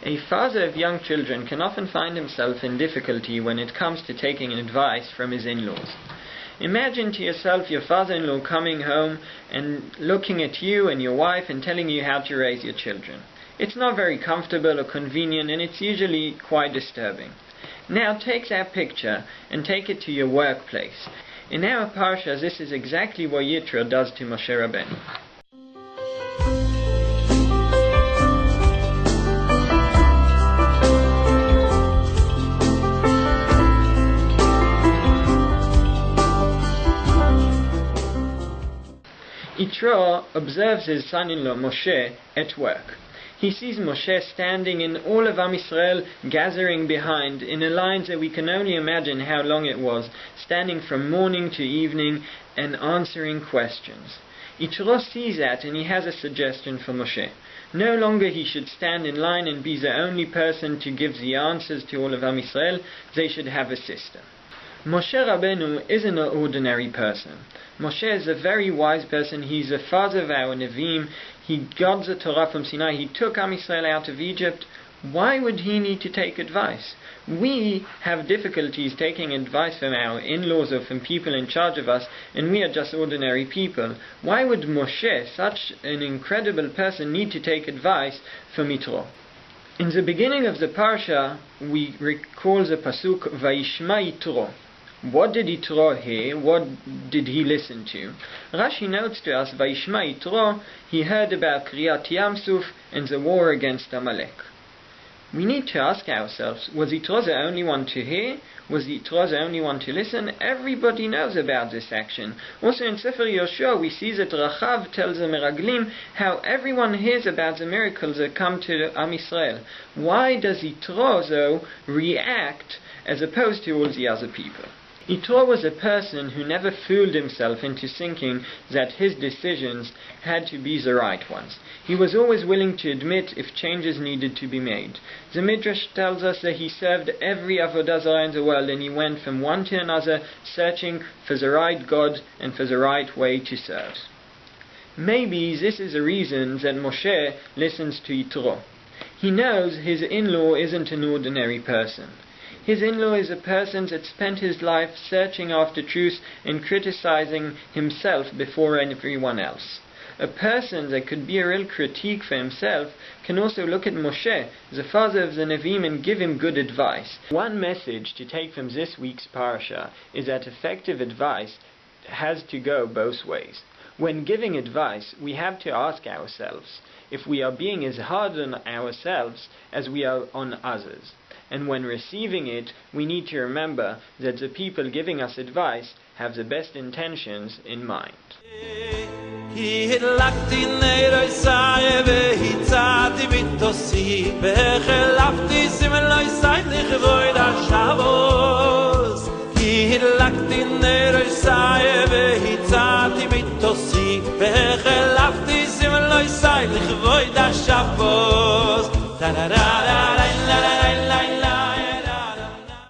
A father of young children can often find himself in difficulty when it comes to taking advice from his in-laws. Imagine to yourself your father-in-law coming home and looking at you and your wife and telling you how to raise your children. It's not very comfortable or convenient, and it's usually quite disturbing. Now take that picture and take it to your workplace. In our Parsha, this is exactly what Yitro does to Moshe Rabbeinu. Yitro observes his son-in-law Moshe at work. He sees Moshe standing and all of Am Yisrael gathering behind in a line that we can only imagine how long it was, standing from morning to evening and answering questions. Yitro sees that and he has a suggestion for Moshe. No longer he should stand in line and be the only person to give the answers to all of Am Yisrael. They should have a system. Moshe Rabbeinu isn't an ordinary person. Moshe is a very wise person. He's the father of our Nevi'im. He got the Torah from Sinai. He took Am Yisrael out of Egypt. Why would he need to take advice? We have difficulties taking advice from our in-laws or from people in charge of us, and we are just ordinary people. Why would Moshe, such an incredible person, need to take advice from Yitro? In the beginning of the Parsha, we recall the pasuk, Vayishma Yitro. What did Yitro hear? What did he listen to? Rashi notes to us, Vayishma Yitro, he heard about Kriyat Yamsuf and the war against Amalek. We need to ask ourselves, was Yitro the only one to hear? Was Yitro the only one to listen? Everybody knows about this action. Also in Sefer Yoshua we see that Rachav tells the Meraglim how everyone hears about the miracles that come to Am Yisrael. Why does Yitro, though, react as opposed to all the other people? Yitro was a person who never fooled himself into thinking that his decisions had to be the right ones. He was always willing to admit if changes needed to be made. The Midrash tells us that he served every avodah zarah in the world, and he went from one to another searching for the right God and for the right way to serve. Maybe this is the reason that Moshe listens to Yitro. He knows his in-law isn't an ordinary person. His in-law is a person that spent his life searching after truth and criticizing himself before everyone else. A person that could be a real critique for himself can also look at Moshe, the father of the Nevi'im, and give him good advice. One message to take from this week's Parsha is that effective advice has to go both ways. When giving advice, we have to ask ourselves if we are being as hard on ourselves as we are on others. And when receiving it, we need to remember that the people giving us advice have the best intentions in mind.